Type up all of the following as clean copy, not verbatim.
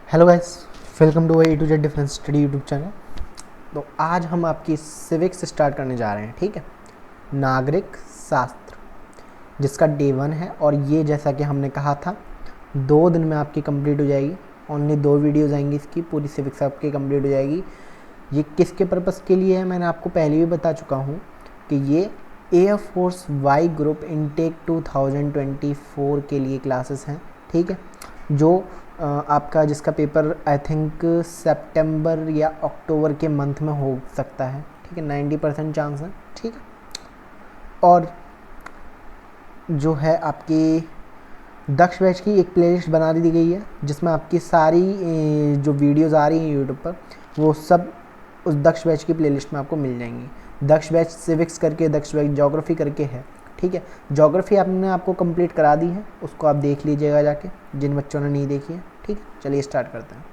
Hello guys, welcome to A to Z defence study YouTube channel. तो आज हम आपकी सिविक्स स्टार्ट करने जा रहे हैं, ठीक है। नागरिक शास्त्र, जिसका डे 1 है और ये जैसा कि हमने कहा था 2 दिन में आपकी कंप्लीट हो जाएगी। ओनली 2 वीडियोज़ आएंगी, इसकी पूरी सिविक्स आपकी कंप्लीट हो जाएगी। ये किसके पर्पज़ के लिए है मैंने आपको पहले भी बता चुका हूँ कि ये एयरफोर्स वाई ग्रुप इनटेक 2024 के लिए क्लासेस हैं, ठीक है। जो आपका जिसका पेपर आई थिंक सितंबर या अक्टूबर के मंथ में हो सकता है, ठीक है। 90% चांस है, ठीक है। और जो है आपकी दक्ष बैच की एक प्लेलिस्ट बना दी गई है, जिसमें आपकी सारी जो वीडियोस आ रही हैं यूट्यूब पर वो सब उस दक्ष बैच की प्लेलिस्ट में आपको मिल जाएंगी। दक्ष बैच सिविक्स करके, दक्ष बैच ज्योग्राफी करके है, ठीक है। ज्योग्राफी आपने आपको कंप्लीट करा दी है, उसको आप देख लीजिएगा जाके, जिन बच्चों ने नहीं देखी है, ठीक है। चलिए स्टार्ट करते हैं।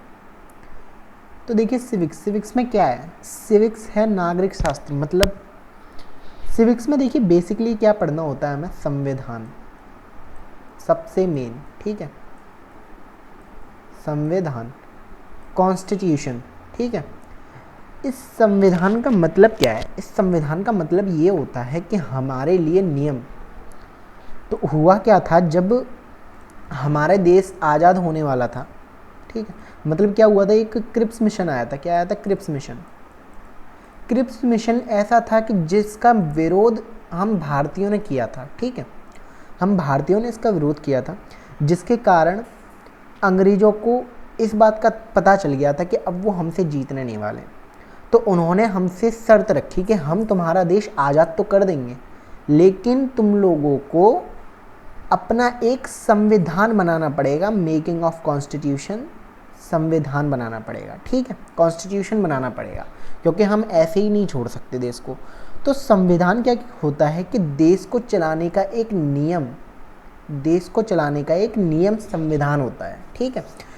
तो देखिए सिविक्स में क्या है। सिविक्स है नागरिक शास्त्र, मतलब सिविक्स में देखिए बेसिकली क्या पढ़ना होता है हमें, संविधान सबसे मेन, ठीक है। संविधान, कॉन्स्टिट्यूशन, ठीक है। इस संविधान का मतलब क्या है? इस संविधान का मतलब ये होता है कि हमारे लिए नियम। तो हुआ क्या था जब हमारे देश आज़ाद होने वाला था, ठीक है। मतलब क्या हुआ था, एक क्रिप्स मिशन आया था। क्या आया था? Cripps mission. क्रिप्स मिशन ऐसा था कि जिसका विरोध हम भारतीयों ने किया था, ठीक है। हम भारतीयों ने इसका विरोध किया था, जिसके कारण अंग्रेज़ों को इस बात का पता चल गया था कि अब वो हमसे जीतने नहीं वाले। तो उन्होंने हमसे शर्त रखी कि हम तुम्हारा देश आज़ाद तो कर देंगे, लेकिन तुम लोगों को अपना एक संविधान बनाना पड़ेगा। मेकिंग ऑफ कॉन्स्टिट्यूशन, संविधान बनाना पड़ेगा, ठीक है। कॉन्स्टिट्यूशन बनाना पड़ेगा, क्योंकि हम ऐसे ही नहीं छोड़ सकते देश को। तो संविधान क्या होता है कि देश को चलाने का एक नियम, देश को चलाने का एक नियम संविधान होता है, ठीक है।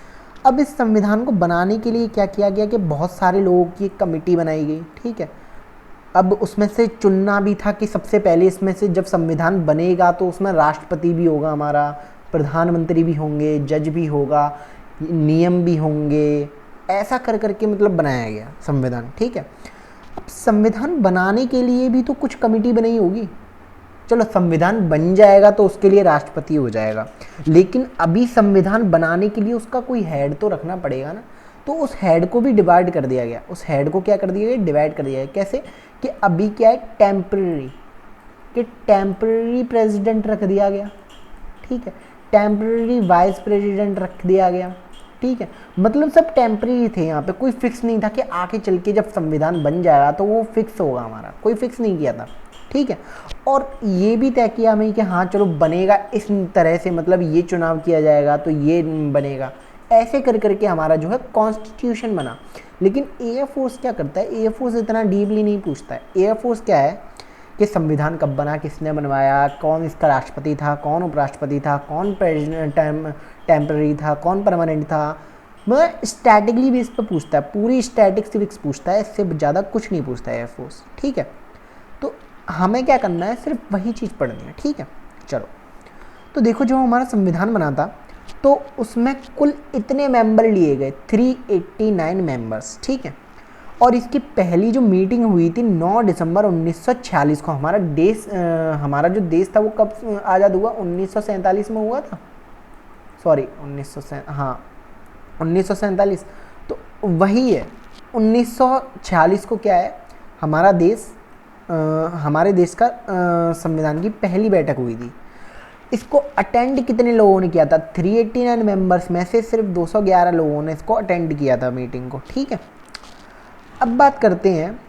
अब इस संविधान को बनाने के लिए क्या किया गया कि बहुत सारे लोगों की एक कमेटी बनाई गई, ठीक है। अब उसमें से चुनना भी था कि सबसे पहले इसमें से जब संविधान बनेगा तो उसमें राष्ट्रपति भी होगा हमारा, प्रधानमंत्री भी होंगे, जज भी होगा, नियम भी होंगे, ऐसा कर करके मतलब बनाया गया संविधान, ठीक है। अब संविधान बनाने के लिए भी तो कुछ कमेटी बनाई होगी। चलो संविधान बन जाएगा तो उसके लिए राष्ट्रपति हो जाएगा, लेकिन अभी संविधान बनाने के लिए उसका कोई हेड तो रखना पड़ेगा ना। तो उस हेड को भी डिवाइड कर दिया गया। उस हेड को क्या कर दिया गया? डिवाइड कर दिया गया। कैसे? कि अभी क्या है, टेम्पररी, कि टेम्पररी प्रेसिडेंट रख दिया गया, ठीक है। टेम्पररी वाइस प्रेसिडेंट रख दिया गया, ठीक है। मतलब सब टेम्पररी थे, यहाँ पे कोई फिक्स नहीं था कि आके चल के जब संविधान बन जाएगा तो वो फिक्स होगा हमारा, कोई फिक्स नहीं किया था, ठीक है। और ये भी तय किया हमें कि हाँ चलो बनेगा इस तरह से, मतलब ये चुनाव किया जाएगा तो ये बनेगा, ऐसे कर करके हमारा जो है कॉन्स्टिट्यूशन बना। लेकिन एयरफोर्स क्या करता है? एयरफोर्स इतना डीपली नहीं पूछता है। एयरफोर्स क्या है कि संविधान कब बना, किसने बनवाया, कौन इसका राष्ट्रपति था, कौन उपराष्ट्रपति था, कौन टेम्पररी था, कौन परमानेंट था, मतलब स्टैटिकली बेस पर पूछता है। पूरी स्टैटिक सिविक्स पूछता है, इससे ज़्यादा कुछ नहीं पूछता है एयरफोर्स, ठीक है। तो हमें क्या करना है, सिर्फ वही चीज़ पढ़नी है, ठीक है। चलो तो देखो, जो हमारा संविधान बना था तो उसमें कुल इतने मेंबर लिए गए, 389 मेंबर्स, ठीक है। और इसकी पहली जो मीटिंग हुई थी 9 दिसंबर 1946 को। हमारा जो देश था वो कब आज़ाद हुआ? 1947 में हुआ था, सॉरी 1947। तो वही है 1946 को क्या है, हमारा देश हमारे देश का संविधान की पहली बैठक हुई थी। इसको अटेंड कितने लोगों ने किया था? 389 मेंबर्स में से सिर्फ 211 लोगों ने इसको अटेंड किया था, मीटिंग को, ठीक है। अब बात करते हैं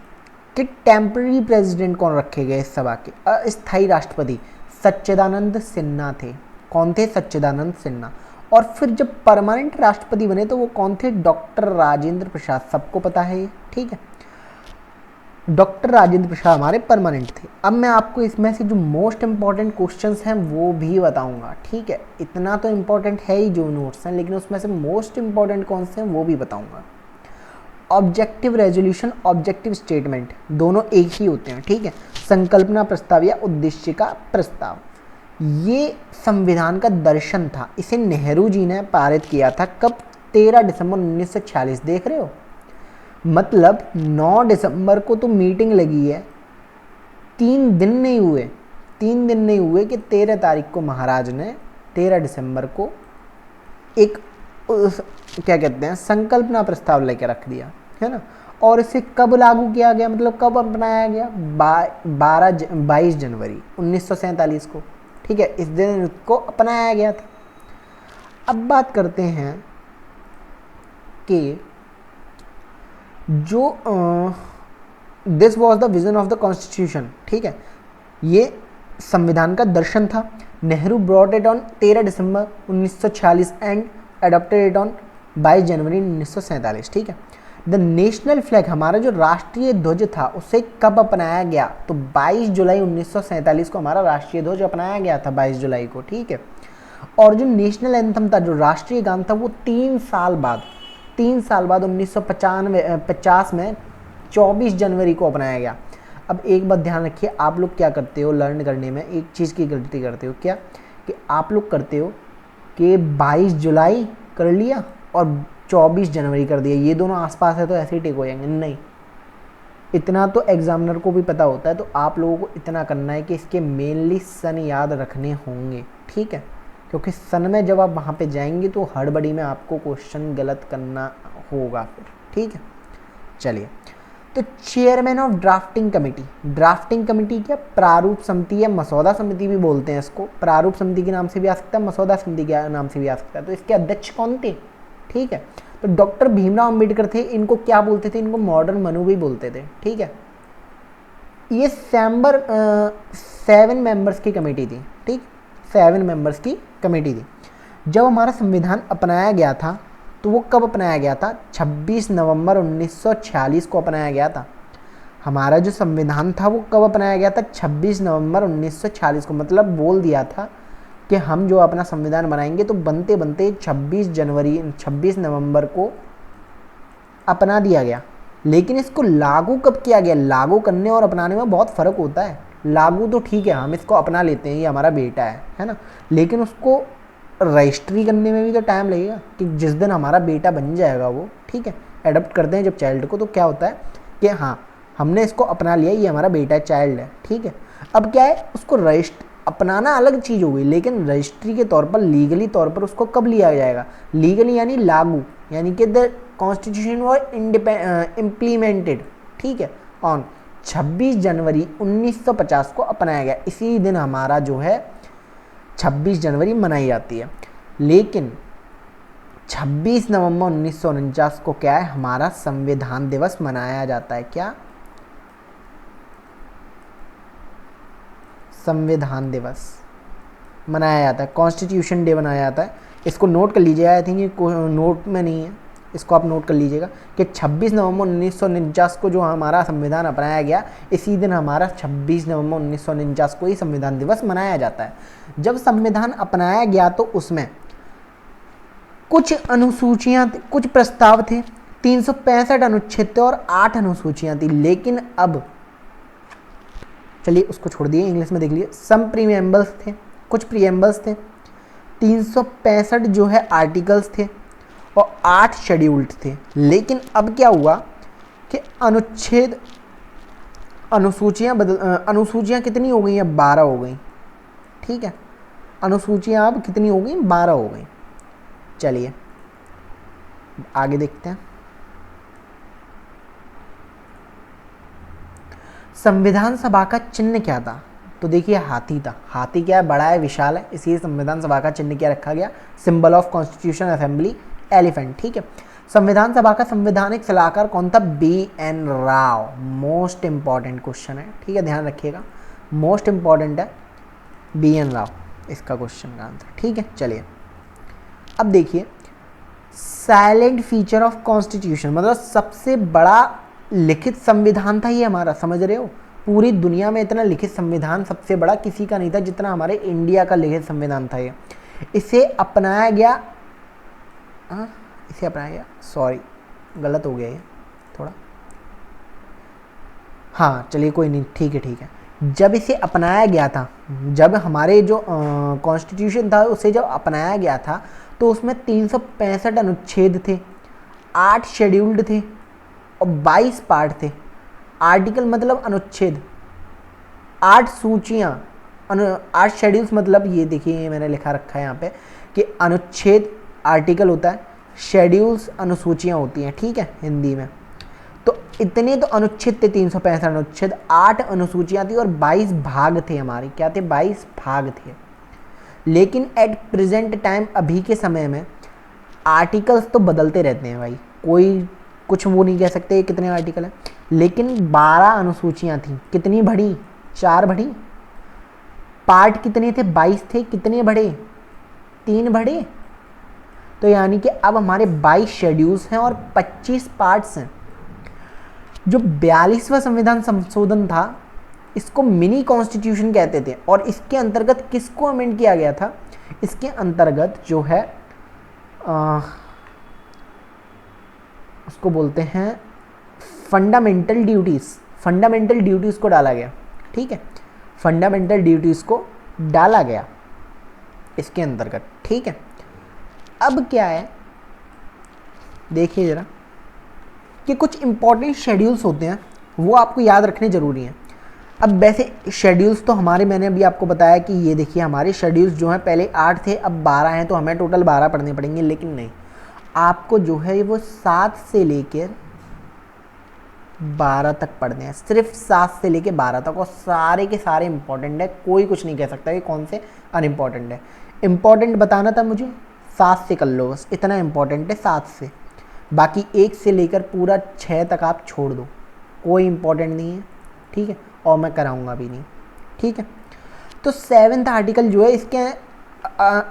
कि टेम्पररी प्रेसिडेंट कौन रखे गए इस सभा के। अस्थायी राष्ट्रपति सच्चिदानंद सिन्हा थे। कौन थे? सच्चिदानंद सिन्हा। और फिर जब परमानेंट राष्ट्रपति बने तो वो कौन थे? डॉक्टर राजेंद्र प्रसाद, सबको पता है ये, ठीक है। डॉक्टर राजेंद्र प्रसाद हमारे परमानेंट थे। अब मैं आपको इसमें से जो मोस्ट इंपॉर्टेंट क्वेश्चंस हैं वो भी बताऊंगा, ठीक है। इतना तो इम्पोर्टेंट है ही जो नोट्स हैं, लेकिन उसमें से मोस्ट इंपॉर्टेंट कौन से हैं वो भी बताऊंगा। ऑब्जेक्टिव रेजोल्यूशन, ऑब्जेक्टिव स्टेटमेंट, दोनों एक ही होते हैं, ठीक है। संकल्पना प्रस्ताव या उद्देश्य का प्रस्ताव, ये संविधान का दर्शन था। इसे नेहरू जी ने पारित किया था कब? 13 दिसंबर 1946, देख रहे हो, मतलब 9 दिसंबर को तो मीटिंग लगी है, 3 दिन नहीं हुए कि 13 तारीख को महाराज ने 13 दिसंबर को एक क्या कहते हैं संकल्पना प्रस्ताव लेकर रख दिया, है ना। और इसे कब लागू किया गया, मतलब कब अपनाया गया, 22 जनवरी 1947 को, ठीक है, इस दिन इसको अपनाया गया था। अब बात करते हैं कि जो this was the vision of the constitution, ठीक है, ये संविधान का दर्शन था। Nehru brought it on 13 December 1946 and adopted it on 22 जनवरी 1947, ठीक है। द नेशनल फ्लैग, हमारा जो राष्ट्रीय ध्वज था, उसे कब अपनाया गया, तो 22 जुलाई 1947 को हमारा राष्ट्रीय ध्वज अपनाया गया था, 22 जुलाई को, ठीक है। और जो नेशनल एंथम था, जो राष्ट्रीय गान था, वो 3 साल बाद 1950 में 24 जनवरी को अपनाया गया। अब एक बात ध्यान रखिए, आप लोग क्या करते हो लर्न करने में, एक चीज़ की गलती करते हो, क्या कि आप लोग करते हो कि 22 जुलाई कर लिया और 24 जनवरी कर दिया, ये दोनों आसपास है तो ऐसे ही टिक हो जाएंगे। नहीं, इतना तो एग्जामिनर को भी पता होता है, तो आप लोगों को इतना करना है कि इसके मेनली सन याद रखने होंगे, ठीक है, क्योंकि सन में जब आप वहाँ पे जाएंगे तो हड़बड़ी में आपको क्वेश्चन गलत करना होगा फिर, ठीक है। चलिए, तो चेयरमैन ऑफ ड्राफ्टिंग कमेटी क्या, प्रारूप समिति या मसौदा समिति भी बोलते हैं इसको, प्रारूप समिति के नाम से भी आ सकता है, मसौदा समिति के नाम से भी आ सकता है। तो इसके अध्यक्ष कौन थे, ठीक है, तो डॉक्टर भीमराव अंबेडकर थे। इनको क्या बोलते थे, इनको मॉडर्न मनु भी बोलते थे, ठीक है। ये 7 मेंबर्स की कमेटी थी, ठीक, 7 मेंबर्स की कमेटी थी। जब हमारा संविधान अपनाया गया था, तो वो कब अपनाया गया था, 26 नवंबर 1946 को अपनाया गया था। हमारा जो संविधान था वो कब अपनाया गया था, 26 नवंबर 1946 को, मतलब बोल दिया था कि हम जो अपना संविधान बनाएंगे तो बनते बनते 26 नवंबर को अपना दिया गया। लेकिन इसको लागू कब किया गया, लागू करने और अपनाने में बहुत फ़र्क होता है। लागू तो ठीक है, हम इसको अपना लेते हैं, ये हमारा बेटा है ना, लेकिन उसको रजिस्ट्री करने में भी तो टाइम लगेगा, कि जिस दिन हमारा बेटा बन जाएगा वो, ठीक है, एडॉप्ट करते हैं जब चाइल्ड को, तो क्या होता है कि हाँ हमने इसको अपना लिया, ये हमारा बेटा चाइल्ड है, ठीक है। अब क्या है, उसको अपनाना अलग चीज़ हो गई, लेकिन रजिस्ट्री के तौर पर, लीगली तौर पर उसको कब लिया जाएगा, लीगली यानी लागू, यानी कि द कॉन्स्टिट्यूशन वॉज इम्प्लीमेंटेड, ठीक है, ऑन 26 जनवरी 1950 को अपनाया गया। इसी दिन हमारा जो है 26 जनवरी मनाई जाती है। लेकिन 26 नवंबर 1949 को क्या है, हमारा संविधान दिवस मनाया जाता है। क्या, संविधान दिवस मनाया जाता है, कॉन्स्टिट्यूशन डे मनाया जाता है। इसको नोट कर लीजिएगा, आई थिंक ये नोट में नहीं है, इसको आप नोट कर लीजिएगा कि 26 नवंबर 1949 को जो हमारा संविधान अपनाया गया, इसी दिन हमारा 26 नवंबर 1949 को ही संविधान दिवस मनाया जाता है। जब संविधान अपनाया गया तो उसमें कुछ अनुसूचियाँ, कुछ प्रस्ताव थे, 365 अनुच्छेद थे और 8 अनुसूचियाँ थी। लेकिन अब चलिए उसको छोड़ दिए, इंग्लिश में देख लीजिए, सम प्रीएम्बल्स थे, कुछ प्रीएम्बल्स थे, 365 जो है आर्टिकल्स थे और 8 शेड्यूल्ड थे। लेकिन अब क्या हुआ कि अनुसूचियाँ कितनी हो गई, अब 12 हो गई, ठीक है, अनुसूचियाँ अब कितनी हो गई, 12 हो गई। चलिए आगे देखते हैं। संविधान सभा का चिन्ह क्या था, तो देखिए हाथी था। हाथी क्या है, बड़ा है, विशाल है, इसलिए संविधान सभा का चिन्ह क्या रखा गया, symbol of constitution assembly, elephant, ठीक है। संविधान सभा का संवैधानिक सलाहकार कौन था, BN Rao. Most important question है, ठीक है, ध्यान रखिएगा, मोस्ट इंपॉर्टेंट है, BN राव इसका क्वेश्चन का आंसर, ठीक है। चलिए अब देखिए, साइलेंट फीचर ऑफ कॉन्स्टिट्यूशन, मतलब सबसे बड़ा लिखित संविधान था ये हमारा, समझ रहे हो, पूरी दुनिया में इतना लिखित संविधान सबसे बड़ा किसी का नहीं था जितना हमारे इंडिया का लिखित संविधान था ये। इसे अपनाया गया, सॉरी गलत हो गया ये थोड़ा, हाँ चलिए कोई नहीं, ठीक है, जब इसे अपनाया गया था, जब हमारे जो कॉन्स्टिट्यूशन था उसे जब अपनाया गया था, तो उसमें 365 अनुच्छेद थे, 8 शेड्यूल्ड थे और 22 पार्ट थे। आर्टिकल मतलब अनुच्छेद, 8 सूचियाँ, 8 शेड्यूल्स मतलब ये देखिए, ये मैंने लिखा रखा है यहाँ पे कि अनुच्छेद आर्टिकल होता है, शेड्यूल्स अनुसूचियाँ होती हैं, ठीक है, हिंदी में। तो इतने तो अनुच्छेद थे, 365 अनुच्छेद, 8 अनुसूचियाँ थी और 22 भाग थे हमारे, क्या थे, 22 भाग थे। लेकिन एट प्रेजेंट टाइम, अभी के समय में आर्टिकल्स तो बदलते रहते हैं भाई, कोई कुछ वो नहीं कह सकते कितने आर्टिकल हैं, लेकिन 12 अनुसूचियाँ थी। कितनी बढ़ी, 4 बढ़ी। पार्ट कितने थे, 22 थे, कितने बढ़े, 3 बढ़े। तो यानी कि अब हमारे 22 शेड्यूल्स हैं और 25 पार्ट्स हैं। जो 42वां संविधान संशोधन था, इसको मिनी कॉन्स्टिट्यूशन कहते थे, और इसके अंतर्गत किसको अमेंड किया गया था, इसके अंतर्गत जो है उसको बोलते हैं फंडामेंटल ड्यूटीज़, फंडामेंटल ड्यूटीज़ को डाला गया, ठीक है, फंडामेंटल ड्यूटीज़ को डाला गया इसके अंतर्गत, ठीक है। अब क्या है, देखिए ज़रा कि कुछ इंपॉर्टेंट शेड्यूल्स होते हैं, वो आपको याद रखने ज़रूरी हैं। अब वैसे शेड्यूल्स तो हमारे, मैंने अभी आपको बताया कि ये देखिए हमारे शेड्यूल्स जो हैं पहले 8 थे, अब 12 हैं, तो हमें टोटल 12 पढ़ने पड़ेंगे। लेकिन नहीं, आपको जो है वो 7 से लेकर 12 तक पढ़ने हैं, सिर्फ 7 से लेकर 12 तक, और सारे के सारे इंपॉर्टेंट है, कोई कुछ नहीं कह सकता कि कौन से अनइम्पॉर्टेंट है। इंपॉर्टेंट बताना था मुझे, 7 से कर लो बस, इतना इंपॉर्टेंट है 7 से, बाकी 1 से लेकर पूरा 6 तक आप छोड़ दो, कोई इंपॉर्टेंट नहीं है, ठीक है, और मैं कराऊंगा भी नहीं, ठीक है। तो 7वां आर्टिकल जो है, इसके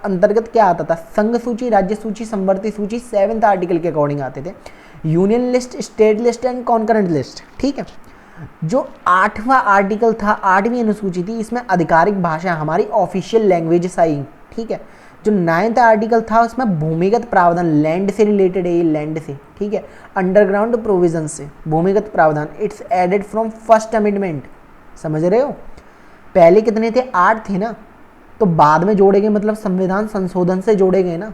अंतर्गत क्या आता था, संघ सूची, राज्य सूची, संवर्ती सूची 7वां आर्टिकल के अकॉर्डिंग आते थे। Union list, state list and concurrent list, ठीक है। जो 8वां आर्टिकल था, 8वीं अनुसूची थी, इसमें आधिकारिक भाषा, हमारी ऑफिशियल लैंग्वेजेस आई, ठीक है। जो 9वां आर्टिकल था, उसमें भूमिगत प्रावधान, लैंड से रिलेटेड है ये, लैंड से, ठीक है, अंडरग्राउंड प्रोविजन से भूमिगत प्रावधान, it's added from first amendment, समझ रहे हो। पहले कितने थे, 8 थे ना, तो बाद में जोड़े गए, मतलब संविधान संशोधन से जोड़े गए ना।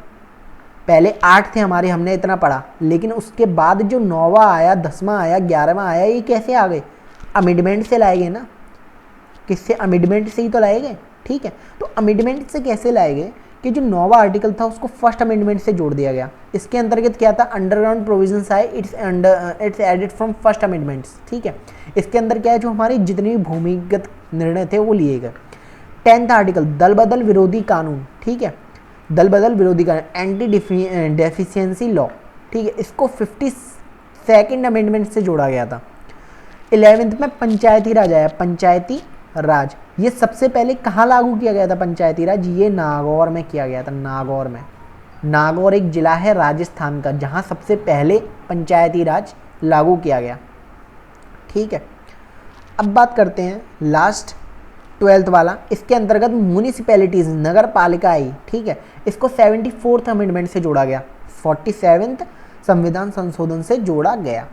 पहले 8 थे हमारे, हमने इतना पढ़ा, लेकिन उसके बाद जो 9वां आया, 10वां आया, 11वां आया, ये कैसे आ गए, अमेंडमेंट से लाए गए ना। किससे, अमेंडमेंट से ही तो लाए गए, ठीक है। तो अमेंडमेंट से कैसे लाए गए कि जो 9वां आर्टिकल था उसको फर्स्ट अमेंडमेंट से जोड़ दिया गया। इसके अंतर्गत क्या था, अंडरग्राउंड प्रोविजंस आए, it's added from first amendments, ठीक है। इसके अंदर क्या है, जो हमारे जितने भी भूमिगत निर्णय थे वो लिए गए। 10वां आर्टिकल, दल बदल विरोधी कानून, ठीक है, दल बदल विरोधी कानून, एंटी डेफिशिएंसी लॉ, ठीक है, इसको 52nd अमेंडमेंट से जोड़ा गया था। 11th में पंचायती राज आया, पंचायती राज, ये सबसे पहले कहाँ लागू किया गया था पंचायती राज, ये नागौर में किया गया था, नागौर में। नागौर एक जिला है राजस्थान का, जहाँ सबसे पहले पंचायती राज लागू किया गया, ठीक है। अब बात करते हैं लास्ट 12th वाला, इसके अंतर्गत म्यूनिसिपैलिटीज, नगर पालिका आई, ठीक है, इसको 74th अमेंडमेंट से जोड़ा गया, 47th संविधान संशोधन से जोड़ा गया,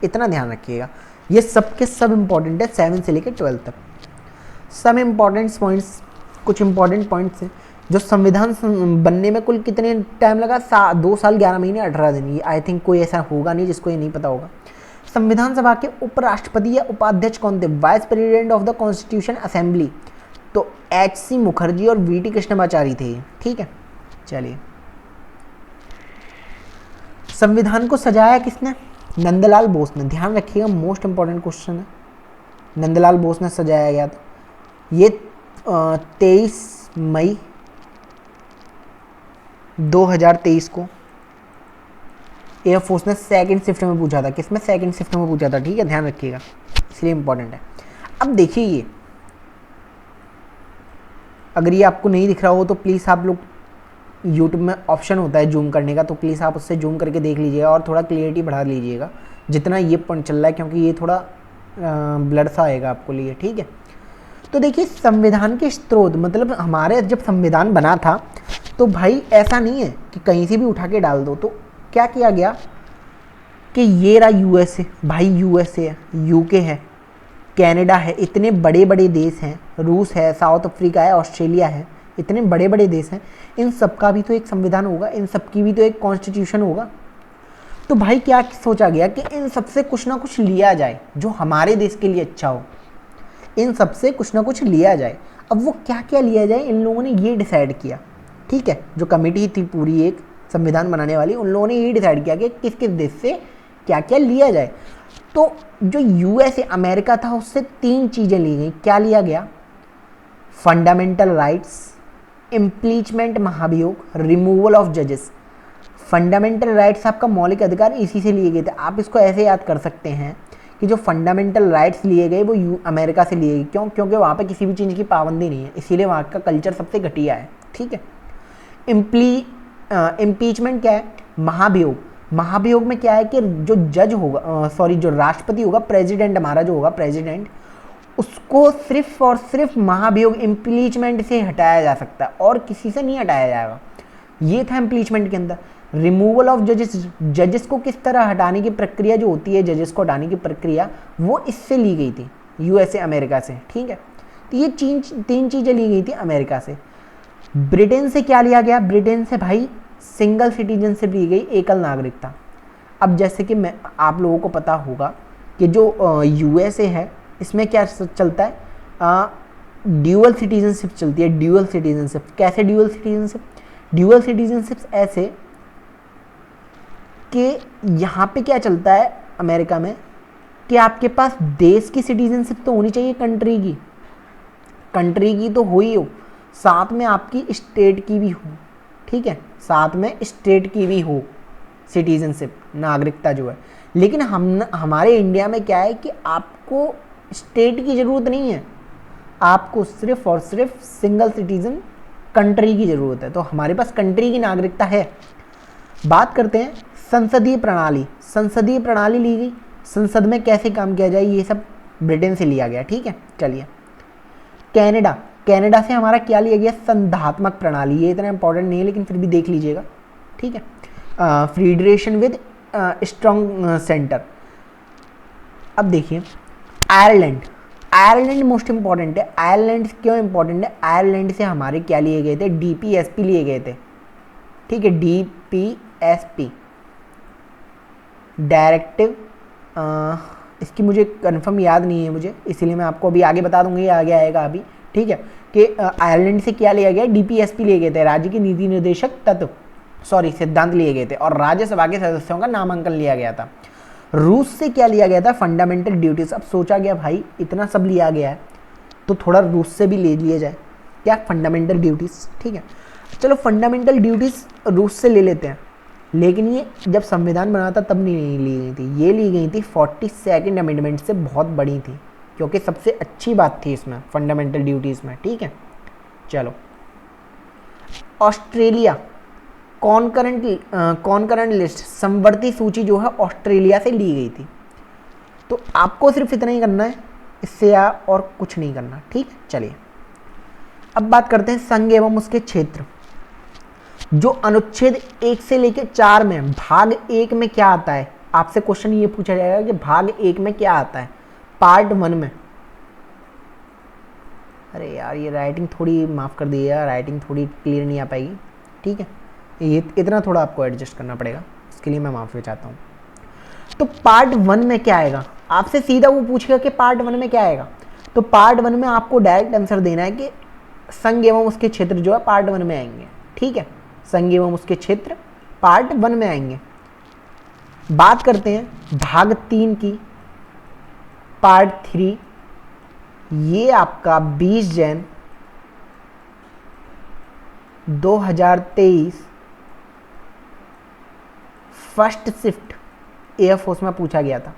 इतना ध्यान रखिएगा। ये सब के सब इंपॉर्टेंट है 7 से लेकर 12 तक। सब इम्पॉर्टेंट पॉइंट्स, कुछ इंपॉर्टेंट पॉइंट्स हैं। जो संविधान बनने में कुल कितने टाइम लगा, 2 साल 11 महीने 18 दिन, ये आई थिंक कोई ऐसा होगा नहीं जिसको ये नहीं पता होगा। संविधान सभा के उपराष्ट्रपति या उपाध्यक्ष कौन थे, vice president of the constitution assembly, तो H.C. मुखर्जी और V.T. कृष्णमाचारी थे, ठीक है। चलिए, संविधान को सजाया किसने, नंदलाल बोस ने, ध्यान रखिएगा, मोस्ट इंपॉर्टेंट क्वेश्चन है, नंदलाल बोस ने सजाया गया था। ये 23 मई 2023 को एयरफोर्स ने सेकंड शिफ्ट में पूछा था, किसमें, सेकंड शिफ्ट में पूछा था, ठीक है, ध्यान रखिएगा, इसलिए इंपॉर्टेंट है। अब देखिए, ये अगर ये आपको नहीं दिख रहा हो तो प्लीज़ आप लोग, यूट्यूब में ऑप्शन होता है जूम करने का, तो प्लीज़ आप उससे जूम करके देख लीजिएगा और थोड़ा क्लियरिटी बढ़ा लीजिएगा जितना ये पॉइंट चल रहा है, क्योंकि ये थोड़ा ब्लर सा आएगा आपको लिए, ठीक है। तो देखिए, संविधान के स्रोत, मतलब हमारे जब संविधान बना था तो भाई ऐसा नहीं है कि कहीं से भी उठा के डाल दो। तो क्या किया गया कि ये रहा USA, भाई USA है, UK है, कनाडा है, इतने बड़े बड़े देश हैं, रूस है, साउथ अफ्रीका है, ऑस्ट्रेलिया है, इतने बड़े बड़े देश हैं, इन सब का भी तो एक संविधान होगा, इन सब की भी तो एक कॉन्स्टिट्यूशन होगा। तो भाई क्या सोचा गया कि इन सबसे कुछ ना कुछ लिया जाए जो हमारे देश के लिए अच्छा हो, इन सबसे कुछ ना कुछ लिया जाए। अब वो क्या क्या लिया जाए, इन लोगों ने ये डिसाइड किया, ठीक है। जो कमेटी थी पूरी एक संविधान बनाने वाली, उन लोगों ने ये डिसाइड किया कि किस किस देश से क्या क्या लिया जाए। तो जो यूएसए अमेरिका था उससे 3 चीज़ें ली गई। क्या लिया गया? फंडामेंटल राइट्स, इम्पीचमेंट महाभियोग, रिमूवल ऑफ जजेस। फंडामेंटल राइट्स आपका मौलिक अधिकार इसी से लिए गए थे। आप इसको ऐसे याद कर सकते हैं कि जो फंडामेंटल राइट्स लिए गए वो अमेरिका से लिए गए। क्यों? क्योंकि वहाँ पे किसी भी चीज़ की पाबंदी नहीं है, इसीलिए वहाँ का कल्चर सबसे घटिया है, ठीक है। इम्पीचमेंट क्या है? महाभियोग। महाभियोग में क्या है कि जो जज होगा, जो राष्ट्रपति होगा, प्रेसिडेंट हमारा जो होगा प्रेसिडेंट, उसको सिर्फ और सिर्फ महाभियोग इम्पीचमेंट से हटाया जा सकता है और किसी से नहीं हटाया जाएगा। ये था इम्पीचमेंट के अंदर। रिमूवल ऑफ जजेस, जजेस को किस तरह हटाने की प्रक्रिया जो होती है, जजेस को हटाने की प्रक्रिया, वो इससे ली गई थी यूएसए अमेरिका से, ठीक है। तो ये 3 चीज़ें ली गई थी अमेरिका से। ब्रिटेन से क्या लिया गया? ब्रिटेन से भाई सिंगल सिटीजनशिप ली गई, एकल नागरिकता। अब जैसे कि आप लोगों को पता होगा कि जो यूएसए है इसमें क्या चलता है, ड्यूअल सिटीजनशिप चलती है। ड्यूअल सिटीजनशिप कैसे? ड्यूअल सिटीजनशिप ऐसे कि यहाँ पे क्या चलता है अमेरिका में कि आपके पास देश की सिटीजनशिप तो होनी चाहिए, कंट्री की तो हो ही हो, साथ में आपकी स्टेट की भी हो, ठीक है, साथ में स्टेट की भी हो सिटीजनशिप, नागरिकता जो है। लेकिन हमारे इंडिया में क्या है कि आपको स्टेट की ज़रूरत नहीं है, आपको सिर्फ और सिर्फ सिंगल सिटीजन कंट्री की ज़रूरत है। तो हमारे पास कंट्री की नागरिकता है। बात करते हैं संसदीय प्रणाली। संसदीय प्रणाली ली गई, संसद में कैसे काम किया जाए, ये सब ब्रिटेन से लिया गया, ठीक है। चलिए, कनाडा से हमारा क्या लिया गया? संधात्मक प्रणाली। ये इतना इंपॉर्टेंट नहीं है लेकिन फिर भी देख लीजिएगा, ठीक है। Federation with strong centre. अब देखिए आयरलैंड मोस्ट इंपॉर्टेंट है। आयरलैंड क्यों इंपॉर्टेंट है? आयरलैंड से हमारे क्या लिए गए थे? DPSP लिए गए थे, ठीक है। DPSP डायरेक्टिव, इसकी मुझे कंफर्म याद नहीं है मुझे, इसीलिए मैं आपको अभी आगे बता दूंगा, ये आगे आएगा अभी, ठीक है। कि आयरलैंड से क्या लिया गया? DPSP लिए गए थे, राज्य के नीति निर्देशक सिद्धांत लिए गए थे, और राज्यसभा के सदस्यों का नामांकन लिया गया था। रूस से क्या लिया गया था? Fundamental duties. अब सोचा गया भाई इतना सब लिया गया है तो थोड़ा रूस से भी ले लिया जाए, क्या? फंडामेंटल ड्यूटीज, ठीक है। चलो फंडामेंटल ड्यूटीज रूस से ले लेते हैं, लेकिन ये जब संविधान बना था तब नहीं ली गई थी, ये ली गई थी 42nd अमेंडमेंट से, बहुत बड़ी थी क्योंकि सबसे अच्छी बात थी इसमें फंडामेंटल ड्यूटीज़ में, ठीक है। चलो, ऑस्ट्रेलिया कॉन्करेंट लिस्ट, समवर्ती सूची जो है ऑस्ट्रेलिया से ली गई थी। तो आपको सिर्फ इतना ही करना है, इससे और कुछ नहीं करना, ठीक। चलिए अब बात करते हैं संघ एवं उसके क्षेत्र। जो अनुच्छेद 1 से लेकर 4 में भाग 1 में क्या आता है? आपसे क्वेश्चन ये पूछा जाएगा कि भाग 1 में क्या आता है, पार्ट 1 में। अरे यार ये राइटिंग थोड़ी माफ़ कर दीजिएगा, राइटिंग थोड़ी क्लियर नहीं आ पाएगी, ठीक है। ये इतना थोड़ा आपको एडजस्ट करना पड़ेगा, इसके लिए मैं माफ़ी चाहता हूँ। तो पार्ट 1 में क्या आएगा? आपसे सीधा वो पूछेगा कि पार्ट 1 में क्या आएगा, तो पार्ट 1 में आपको डायरेक्ट आंसर देना है कि संघ एवं उसके क्षेत्र जो है पार्ट 1 में आएंगे, ठीक है। संघ एवं उसके क्षेत्र पार्ट 1 में आएंगे। बात करते हैं भाग 3 की, पार्ट 3, ये आपका 20 जैन 2023 फर्स्ट शिफ्ट एयरफोर्स में पूछा गया था,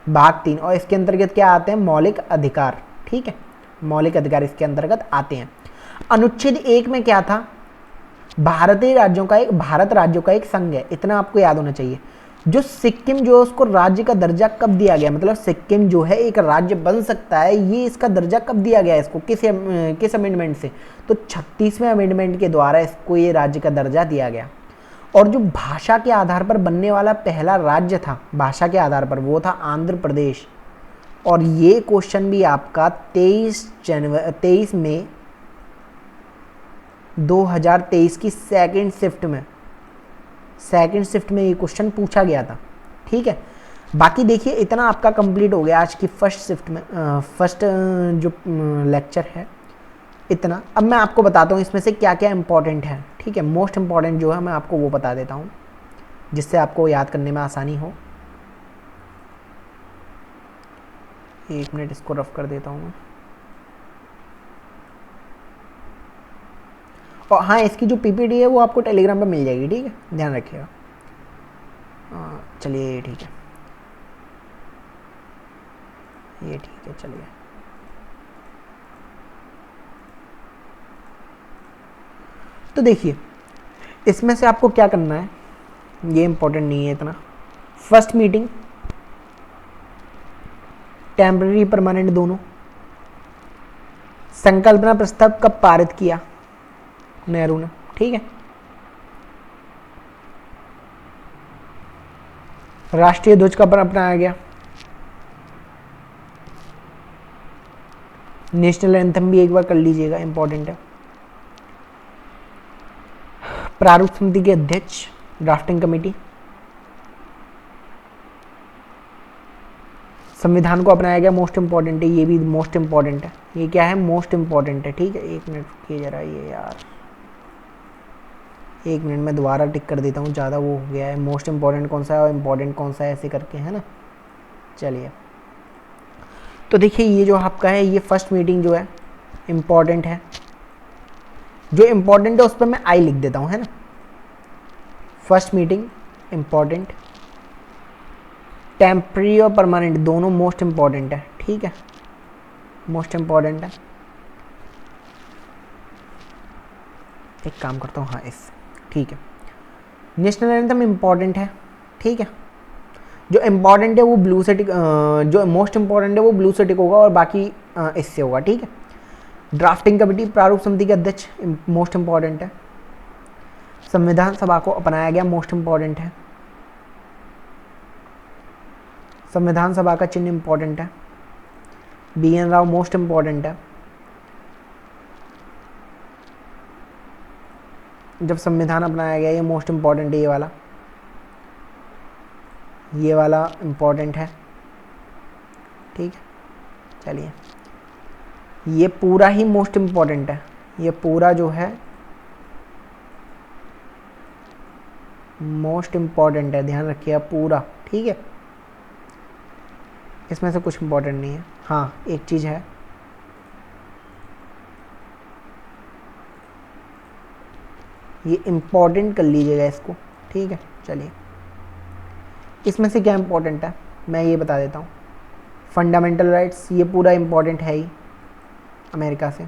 भाग 3। और इसके अंतर्गत क्या आते हैं? मौलिक अधिकार, ठीक है, मौलिक अधिकार इसके अंतर्गत आते हैं। अनुच्छेद 1 में क्या था? भारत राज्यों का एक संघ है, इतना आपको याद होना चाहिए। जो सिक्किम जो है उसको राज्य का दर्जा कब दिया गया, मतलब सिक्किम जो है एक राज्य बन सकता है, ये इसका दर्जा कब दिया गया इसको, किस अमेंडमेंट से? तो 36वें अमेंडमेंट के द्वारा इसको ये राज्य का दर्जा दिया गया। और जो भाषा के आधार पर बनने वाला पहला राज्य था भाषा के आधार पर, वो था आंध्र प्रदेश। और ये क्वेश्चन भी आपका 23 मई 2023 की सेकंड शिफ्ट में ये क्वेश्चन पूछा गया था। ठीक है, बाकी देखिए इतना आपका कंप्लीट हो गया आज की फर्स्ट शिफ्ट में, फर्स्ट जो लेक्चर है इतना। अब मैं आपको बताता हूँ इसमें से क्या क्या इंपॉर्टेंट है। ठीक है, मोस्ट इंपॉर्टेंट जो है मैं आपको वो बता देता हूँ जिससे आपको याद करने में आसानी हो। एक मिनट इसको रफ कर देता हूँ मैं। और हाँ, इसकी जो पीपीटी है वो आपको टेलीग्राम पे मिल जाएगी। ठीक है, ध्यान रखिएगा। चलिए ठीक है, ये ठीक है, चलिए। तो देखिए इसमें से आपको क्या करना है, ये इंपॉर्टेंट नहीं है इतना। फर्स्ट मीटिंग टेम्पररी परमानेंट दोनों। संकल्पना प्रस्ताव कब पारित किया नेहरू ने। ठीक है, राष्ट्रीय ध्वज कब अपनाया गया। नेशनल एंथम भी एक बार कर लीजिएगा, इंपॉर्टेंट है। प्रारूप समिति के अध्यक्ष, ड्राफ्टिंग कमेटी। संविधान को अपनाया गया, मोस्ट इंपॉर्टेंट है, ये भी मोस्ट इंपॉर्टेंट है। ये क्या है, मोस्ट इंपॉर्टेंट है। ठीक है, एक मिनट रुकिए जरा, ये यार एक मिनट में दोबारा टिक कर देता हूँ, ज़्यादा वो हो गया है। मोस्ट इंपॉर्टेंट कौन सा है और इम्पॉर्टेंट कौन सा है, ऐसे करके, है ना। चलिए, तो देखिए ये जो आपका है, ये फर्स्ट मीटिंग जो है इम्पॉर्टेंट है। जो इम्पॉर्टेंट है उस पर मैं आई लिख देता हूँ, है ना। फर्स्ट मीटिंग इम्पॉर्टेंट, टेम्पररी और परमानेंट दोनों मोस्ट इम्पॉर्टेंट है। ठीक है, मोस्ट इम्पॉर्टेंट है। एक काम करता हूँ, हाँ इस, ठीक है। नेशनल एंथम इम्पॉर्टेंट है। ठीक है, जो इम्पॉर्टेंट है वो ब्लू से टिक, जो मोस्ट इम्पॉर्टेंट है वो ब्लू से टिक होगा और बाकी इससे होगा। ठीक है, ड्राफ्टिंग कमेटी, प्रारूप समिति के अध्यक्ष, मोस्ट इम्पॉर्टेंट है। संविधान सभा को अपनाया गया, मोस्ट इम्पॉर्टेंट है। संविधान सभा का चिन्ह इम्पॉर्टेंट है। BN राव, मोस्ट इम्पॉर्टेंट है। जब संविधान अपनाया गया, ये मोस्ट इम्पॉर्टेंट है। ये वाला इम्पॉर्टेंट है। ठीक है, चलिए ये पूरा ही मोस्ट इम्पॉर्टेंट है। ये पूरा जो है मोस्ट इम्पॉर्टेंट है, ध्यान रखिए पूरा। ठीक है, इसमें से कुछ इम्पॉर्टेंट नहीं है। हाँ, एक चीज़ है, ये इम्पॉर्टेंट कर लीजिएगा इसको। ठीक है, चलिए इसमें से क्या इम्पोर्टेंट है मैं ये बता देता हूँ। फंडामेंटल राइट्स, ये पूरा इम्पॉर्टेंट है ही, अमेरिका से।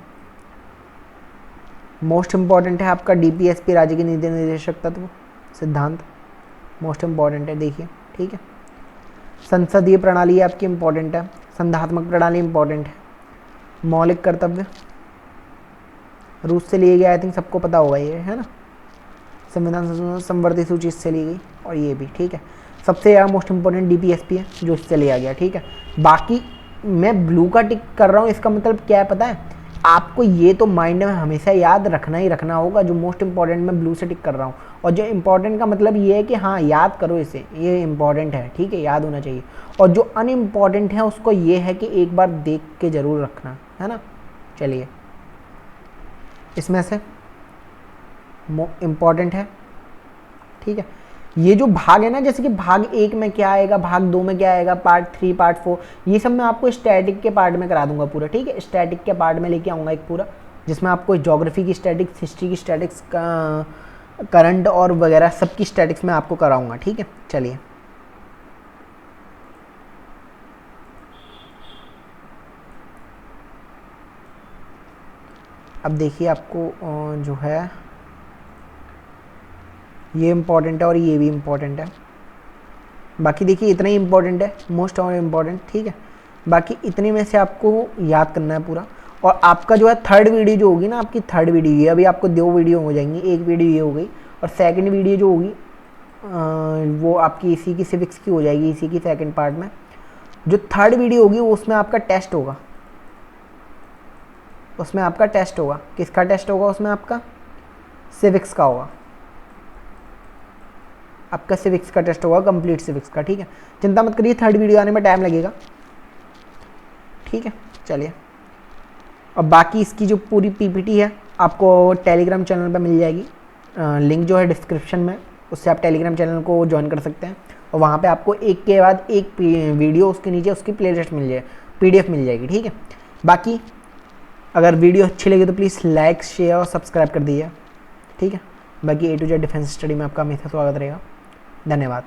मोस्ट इम्पॉर्टेंट है आपका DPSP, राज्य के नीति निर्देशक तत्व सिद्धांत, मोस्ट इम्पॉर्टेंट है, देखिए। ठीक है, संसदीय प्रणाली आपकी इम्पॉर्टेंट है। संधात्मक प्रणाली इम्पॉर्टेंट है। मौलिक कर्तव्य रूस से लिए गए, आई थिंक सबको पता होगा ये, है ना। संविधान संवर्धित सूची इससे ली गई, और ये भी। ठीक है, सबसे ज़्यादा मोस्ट इम्पोर्टेंट DPSP है जो इससे लिया गया। ठीक है, बाकी मैं ब्लू का टिक कर रहा हूँ, इसका मतलब क्या है पता है आपको। ये तो माइंड में हमेशा याद रखना ही रखना होगा, जो मोस्ट इंपॉर्टेंट मैं ब्लू से टिक कर रहा हूँ। और जो इंपॉर्टेंट का मतलब ये है कि हाँ याद करो इसे, ये इंपॉर्टेंट है। ठीक है, याद होना चाहिए। और जो अनइम्पॉर्टेंट है उसको ये है कि एक बार देख के ज़रूर रखना, है ना। चलिए, इसमें से इम्पॉर्टेंट है। ठीक है, ये जो भाग है ना, जैसे कि भाग 1 में क्या आएगा, भाग 2 में क्या आएगा, पार्ट 3, पार्ट 4, ये सब मैं आपको स्टैटिक के पार्ट में करा दूंगा पूरा। ठीक है, स्टैटिक के पार्ट में लेके आऊँगा एक पूरा, जिसमें आपको ज्योग्राफी की स्टैटिक्स, हिस्ट्री की स्टैटिक्स, करंट और वगैरह सब की स्टैटिक्स मैं आपको कराऊंगा। ठीक है, चलिए अब देखिए आपको जो है ये इम्पॉर्टेंट है और ये भी इम्पॉर्टेंट है। बाकी देखिए इतना ही इम्पॉर्टेंट है, मोस्ट और इम्पॉर्टेंट। ठीक है, बाकी इतने में से आपको याद करना है पूरा। और आपका जो है थर्ड वीडियो जो होगी ना, आपकी थर्ड वीडियो, ये अभी आपको 2 वीडियो हो जाएंगी, एक वीडियो ये हो गई और सेकंड वीडियो जो होगी वो आपकी इसी की सिविक्स की हो जाएगी, इसी की सेकंड पार्ट में। जो थर्ड वीडियो होगी वो उसमें आपका टेस्ट होगा, उसमें आपका टेस्ट होगा। किसका टेस्ट होगा उसमें? आपका सिविक्स का होगा, आपका सिविक्स का टेस्ट होगा, कंप्लीट सिविक्स का। ठीक है, चिंता मत करिए, थर्ड वीडियो आने में टाइम लगेगा। ठीक है, चलिए। और बाकी इसकी जो पूरी पीपीटी है आपको टेलीग्राम चैनल पर मिल जाएगी, लिंक जो है डिस्क्रिप्शन में, उससे आप टेलीग्राम चैनल को ज्वाइन कर सकते हैं। और वहाँ पे आपको एक के बाद एक वीडियो, उसके नीचे उसकी प्लेलिस्ट मिल जाएगी, पीडीएफ मिल जाएगी। ठीक है, बाकी अगर वीडियो अच्छी लगी तो प्लीज़ लाइक, शेयर और सब्सक्राइब कर दीजिए। ठीक है, बाकी A to Z defence study में आपका हमेशा स्वागत रहेगा। धन्यवाद।